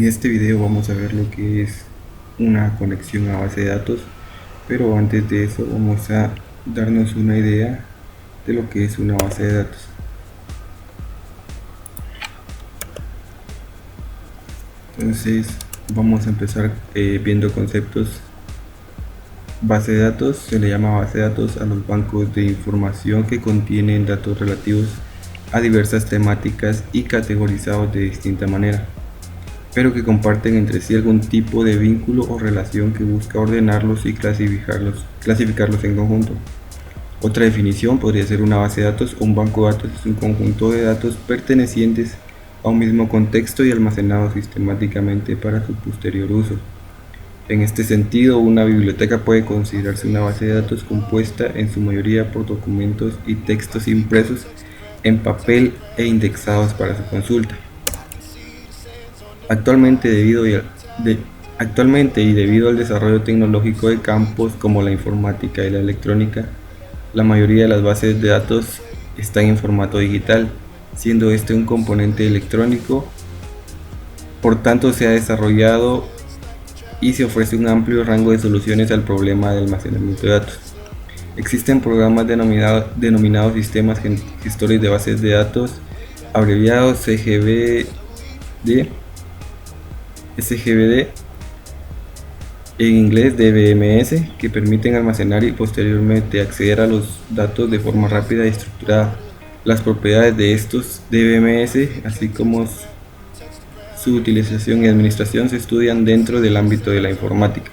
este video vamos a ver lo que es una conexión a base de datos, pero antes de eso vamos a darnos una idea de lo que es una base de datos. Entonces vamos a empezar viendo conceptos. Base de datos: se le llama base de datos a los bancos de información que contienen datos relativos a diversas temáticas y categorizados de distinta manera, pero que comparten entre sí algún tipo de vínculo o relación que busca ordenarlos y clasificarlos en conjunto. Otra definición podría ser: una base de datos o un banco de datos es un conjunto de datos pertenecientes a un mismo contexto y almacenados sistemáticamente para su posterior uso. En este sentido, una biblioteca puede considerarse una base de datos compuesta en su mayoría por documentos y textos impresos en papel e indexados para su consulta. Actualmente, y debido al desarrollo tecnológico de campos como la informática y la electrónica, la mayoría de las bases de datos están en formato digital, siendo este un componente electrónico. Por tanto, se ha desarrollado y se ofrece un amplio rango de soluciones al problema de almacenamiento de datos. Existen programas denominados sistemas gestores de bases de datos, abreviados SGBD, en inglés DBMS, que permiten almacenar y posteriormente acceder a los datos de forma rápida y estructurada. Las propiedades de estos DBMS, así como su utilización y administración, se estudian dentro del ámbito de la informática.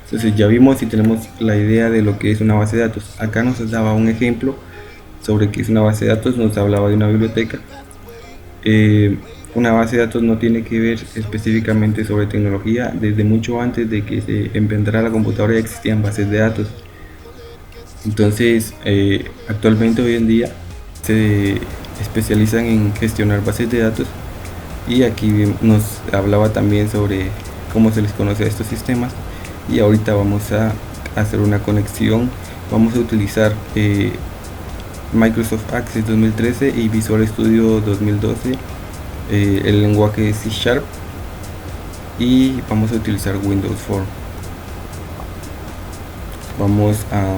Entonces ya vimos y tenemos la idea de lo que es una base de datos. Acá nos daba un ejemplo sobre qué es una base de datos, nos hablaba de una biblioteca. Una base de datos no tiene que ver específicamente sobre tecnología. Desde mucho antes de que se inventara la computadora ya existían bases de datos. Entonces actualmente, hoy en día, se especializan en gestionar bases de datos, y aquí nos hablaba también sobre cómo se les conoce a estos sistemas. Y ahorita vamos a hacer una conexión. Vamos a utilizar Microsoft Access 2013 y Visual Studio 2012, el lenguaje C#, y vamos a utilizar Windows Form. Vamos a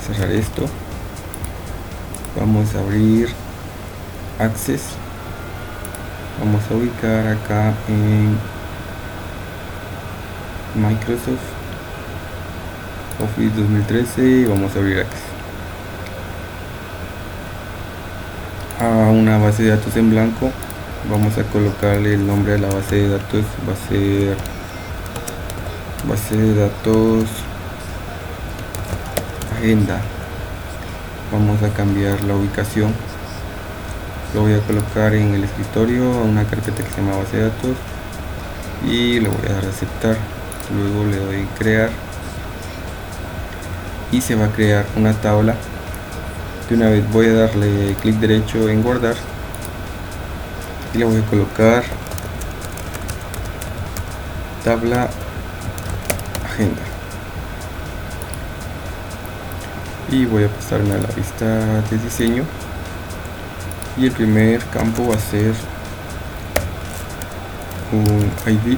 cerrar esto, vamos a abrir Access, vamos a ubicar acá en Microsoft Office 2013 y vamos a abrir Access. A una base de datos en blanco vamos a colocarle el nombre de la base de datos. Va a ser base de datos agenda. Vamos a cambiar la ubicación, lo voy a colocar en el escritorio, a una carpeta que se llama base de datos, y le voy a dar a aceptar. Luego le doy crear y se va a crear una tabla. De una vez voy a darle clic derecho en guardar y le voy a colocar tabla agenda, y voy a pasarme a la vista de diseño, y el primer campo va a ser un ID,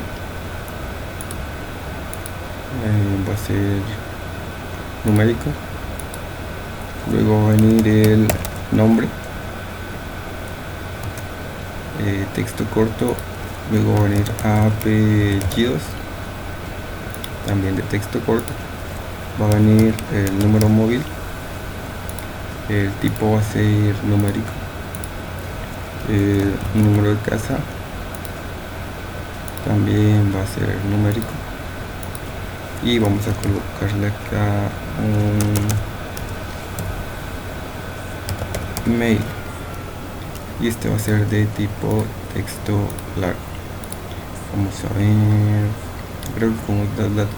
va a ser numérico. Luego va a venir el nombre, texto corto. Luego va a venir apellidos, también de texto corto. Va a venir el número móvil, el tipo va a ser numérico, el número de casa también va a ser numérico, y vamos a colocarle acá un mail, y este va a ser de tipo texto largo. Vamos a ver, creo que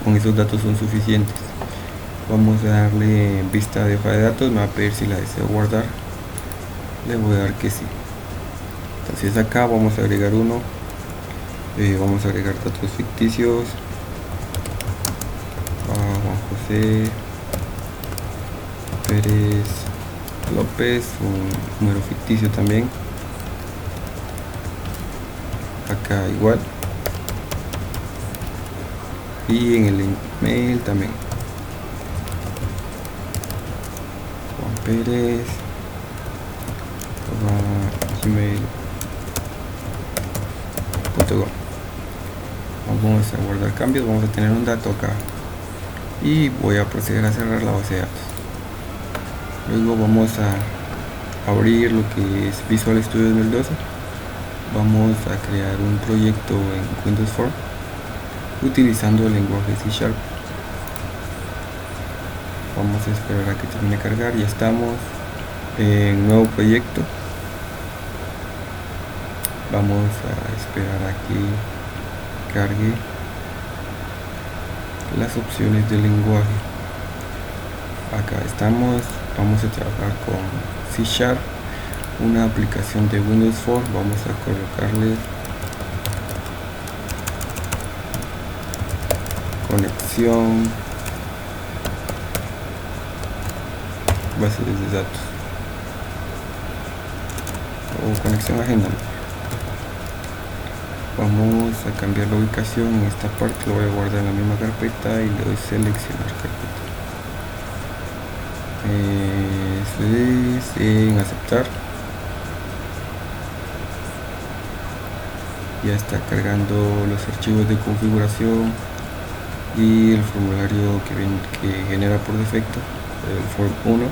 con esos datos son suficientes. Vamos a darle vista de hoja de datos, me va a pedir si la deseo guardar, le voy a dar que sí. Entonces acá vamos a agregar uno, vamos a agregar datos ficticios, Juan José Pérez López, un número ficticio también. acá igual, y en el email también Juan Pérez gmail.com. Vamos a guardar cambios, vamos a tener un dato acá y voy a proceder a cerrar la base de datos. Luego vamos a abrir lo que es Visual Studio 2012. Vamos a crear un proyecto en Windows Form utilizando el lenguaje C#. Vamos a esperar a que termine de cargar. Ya estamos en nuevo proyecto. Vamos a esperar a que cargue las opciones del lenguaje. Acá estamos. Vamos a trabajar con C#, una aplicación de Windows Form. Vamos a colocarle conexión bases de datos o conexión agenda. Vamos a cambiar la ubicación en esta parte, lo voy a guardar en la misma carpeta y le doy seleccionar carpeta. Esto es en aceptar. Ya está cargando los archivos de configuración y el formulario que genera por defecto, el form 1.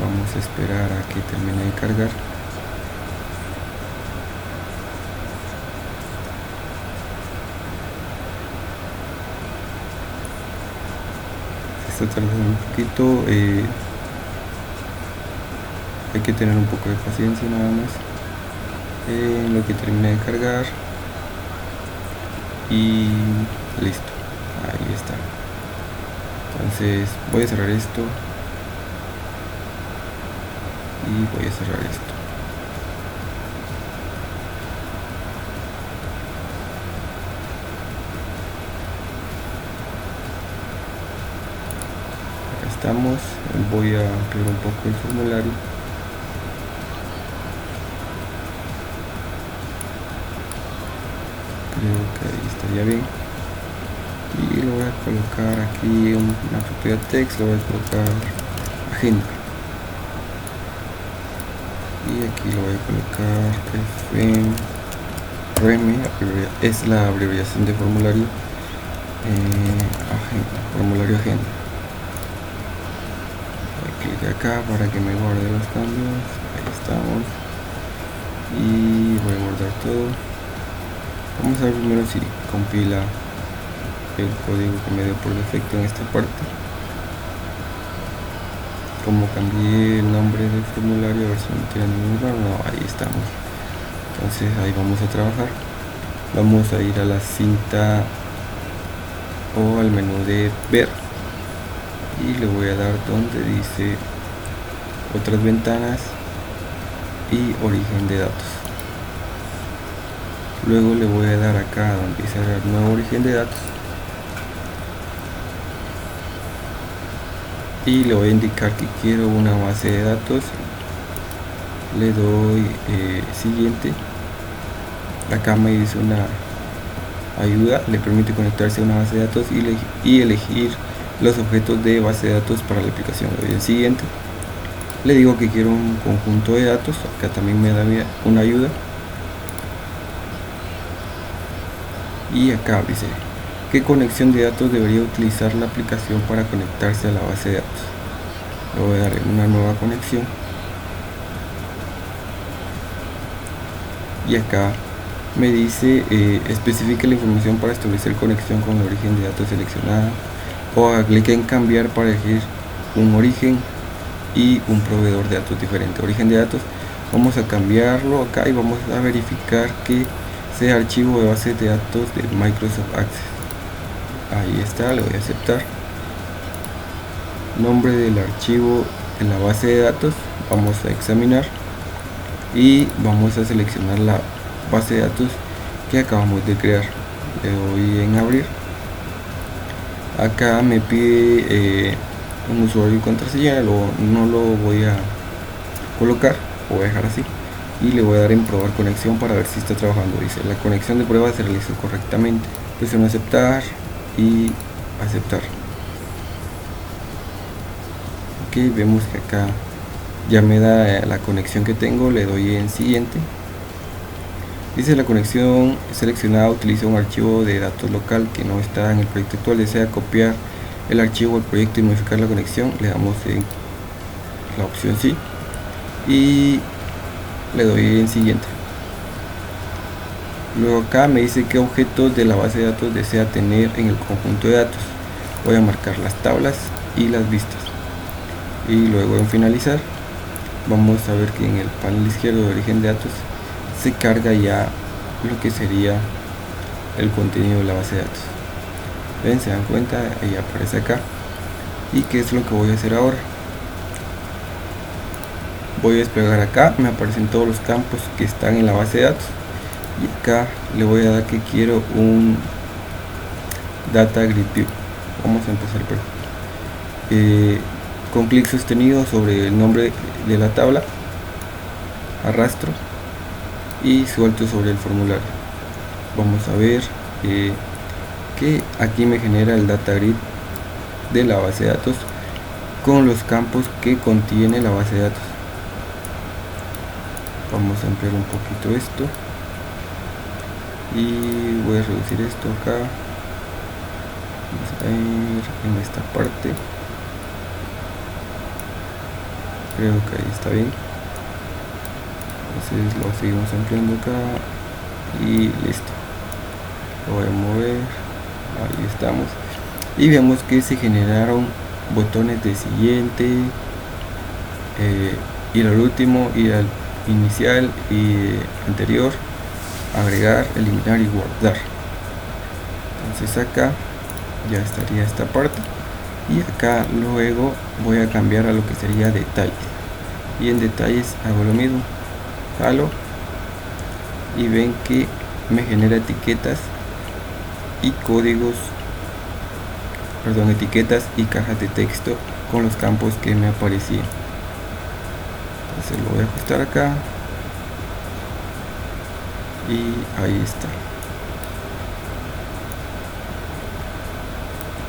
Vamos a esperar a que termine de cargar. Está tardando un poquito, hay que tener un poco de paciencia nada más en lo que termine de cargar y listo, ahí está. Entonces voy a cerrar esto y voy a cerrar esto. Acá estamos. Voy a ampliar un poco el formulario. Creo que ahí estaría bien. Y lo voy a colocar aquí una propiedad text, lo voy a colocar agenda. Y aquí lo voy a colocar FM, es la abreviación de formulario, agenda, formulario agenda. Clic acá para que me guarde los cambios. Ahí estamos. Y voy a guardar todo. Vamos a ver primero si compila el código que me dio por defecto en esta parte. Como cambié el nombre del formulario, a ver si no tiene ningún error. No, ahí estamos. Entonces ahí vamos a trabajar. Vamos a ir a la cinta o al menú de ver y le voy a dar donde dice otras ventanas y origen de datos. Luego le voy a dar acá donde dice nuevo origen de datos y le voy a indicar que quiero una base de datos. Le doy siguiente. Acá me dice una ayuda, le permite conectarse a una base de datos y elegir los objetos de base de datos para la aplicación. Le doy en siguiente. Le digo que quiero un conjunto de datos. Acá también me da una ayuda. Y acá dice qué conexión de datos debería utilizar la aplicación para conectarse a la base de datos. Le voy a dar una nueva conexión. Y acá me dice especifique la información para establecer conexión con el origen de datos seleccionada, o haga clic en cambiar para elegir un origen y un proveedor de datos diferente. Origen de datos, vamos a cambiarlo acá y vamos a verificar que sea archivo de base de datos de Microsoft Access. Ahí está, le voy a aceptar. Nombre del archivo en la base de datos, vamos a examinar y vamos a seleccionar la base de datos que acabamos de crear. Le doy en abrir. Acá me pide un usuario y contraseña, no lo voy a colocar, lo voy a dejar así. y le voy a dar en probar conexión para ver si está trabajando. Dice la conexión de prueba se realizó correctamente, presiono aceptar y aceptar. Ok, vemos que acá ya me da la conexión que tengo, le doy en siguiente. Dice la conexión seleccionada utiliza un archivo de datos local que no está en el proyecto actual. Desea copiar el archivo al proyecto y modificar la conexión, le damos en la opción sí y le doy en siguiente. Luego acá me dice qué objetos de la base de datos desea tener en el conjunto de datos. Voy a marcar las tablas y las vistas y luego en finalizar vamos a ver que en el panel izquierdo de origen de datos se carga ya lo que sería el contenido de la base de datos. Ven, se dan cuenta, ahí aparece acá. ¿Y qué es lo que voy a hacer ahora? Voy a desplegar acá, me aparecen todos los campos que están en la base de datos y acá le voy a dar que quiero un data grid view. Vamos a empezar por con clic sostenido sobre el nombre de la tabla, arrastro y suelto sobre el formulario. Vamos a ver que aquí me genera el data grid de la base de datos con los campos que contiene la base de datos. Vamos a ampliar un poquito esto y voy a reducir esto acá. Vamos a ir en esta parte, creo que ahí está bien. Entonces lo seguimos ampliando acá y listo. Lo voy a mover, ahí estamos y vemos que se generaron botones de siguiente, ir al último, ir al inicial y anterior, agregar, eliminar y guardar. Entonces acá ya estaría esta parte y acá luego voy a cambiar a lo que sería detalles y en detalles hago lo mismo, jalo y ven que me genera etiquetas y códigos, perdón, etiquetas y cajas de texto con los campos que me aparecían. Entonces lo voy a ajustar acá y ahí está.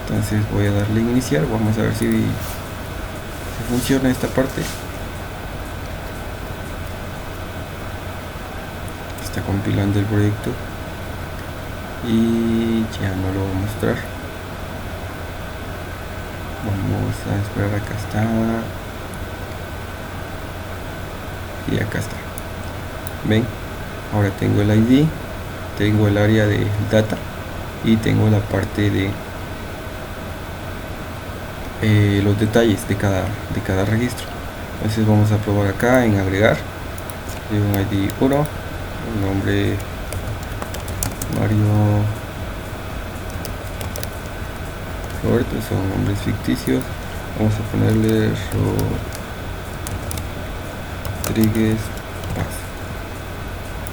Entonces voy a darle en iniciar, vamos a ver si funciona esta parte. Está compilando el proyecto y ya no lo voy a mostrar. Vamos a esperar, acá está y acá está. Ven, ahora tengo el ID, tengo el área de data y tengo la parte de los detalles de cada registro. Entonces vamos a probar acá en agregar, un ID 1, el nombre Mario Roberto, son nombres ficticios. Vamos a ponerle Rodríguez Paz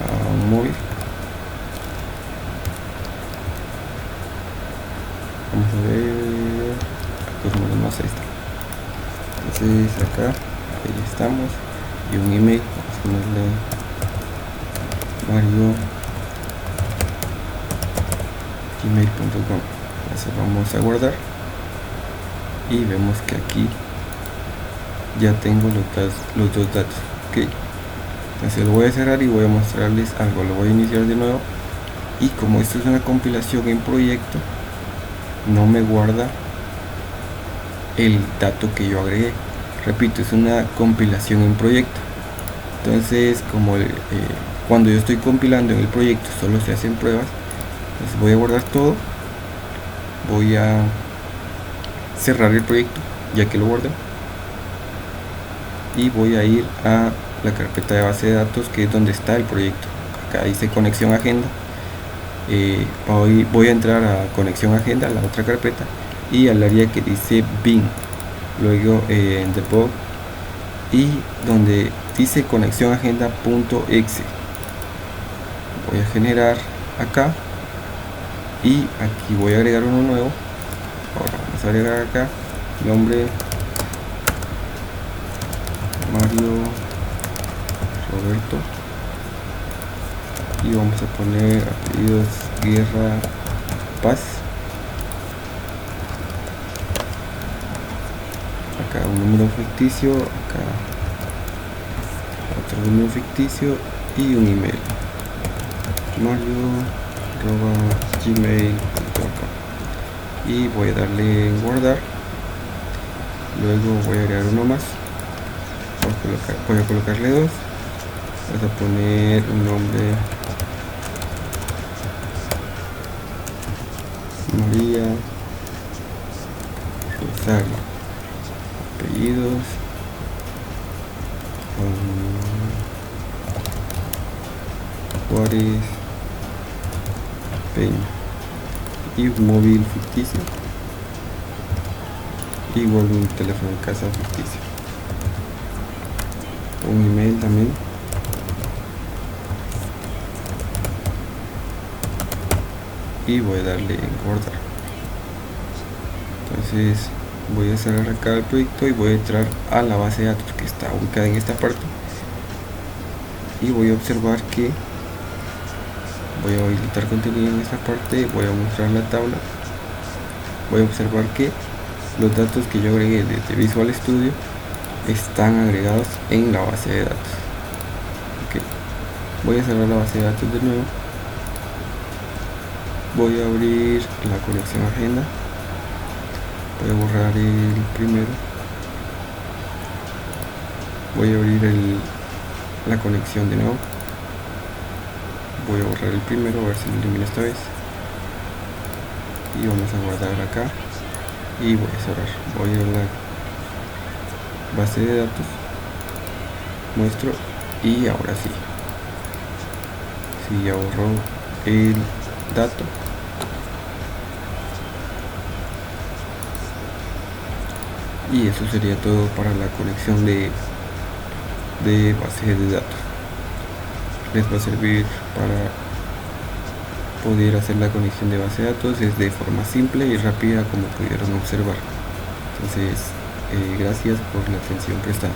a un móvil. Vamos a ver los números más, ahí está. Entonces acá, ahí estamos, y un email, vamos a ponerle Mario gmail.com. Entonces vamos a guardar y vemos que aquí ya tengo los dos datos. Ok, entonces lo voy a cerrar y voy a mostrarles algo. Lo voy a iniciar de nuevo y como esto es una compilación en proyecto, no me guarda el dato que yo agregué. Repito, es una compilación en proyecto. Entonces, como cuando yo estoy compilando en el proyecto solo se hacen pruebas, entonces voy a guardar todo, voy a cerrar el proyecto ya que lo guardé y voy a ir a la carpeta de base de datos, que es donde está el proyecto. Acá dice conexión agenda. Voy a entrar a conexión agenda, la otra carpeta, y al área que dice bin, luego en debug y donde dice conexión agenda.exe voy a generar acá y aquí voy a agregar uno nuevo. Ahora vamos a agregar acá nombre Mario Roberto y vamos a poner apellidos Guerra Paz. Acá un número ficticio, acá otro número ficticio y un email, mario@gmail.com, y voy a darle en guardar. Luego voy a agregar uno más, voy a colocarle dos. Vas a poner un nombre, María Rosario, apellidos Juárez Peña, y un móvil ficticio, igual un teléfono de casa ficticio, un email también, y voy a darle en guardar. Entonces voy a cerrar acá el proyecto y voy a entrar a la base de datos que está ubicada en esta parte, y voy a observar que voy a habilitar contenido en esta parte, voy a mostrar la tabla, voy a observar que los datos que yo agregué desde Visual Studio están agregados en la base de datos. Okay. Voy a cerrar la base de datos de nuevo, voy a abrir la conexión agenda, voy a borrar el primero, voy a abrir la conexión de nuevo, voy a borrar el primero, a ver si lo elimina esta vez, y vamos a guardar acá y voy a cerrar. Voy a la base de datos, muestro, y ahora sí ya borró el dato. Y eso sería todo para la conexión de bases de datos. Les va a servir para poder hacer la conexión de base de datos es de forma simple y rápida, como pudieron observar. Entonces, gracias por la atención prestada.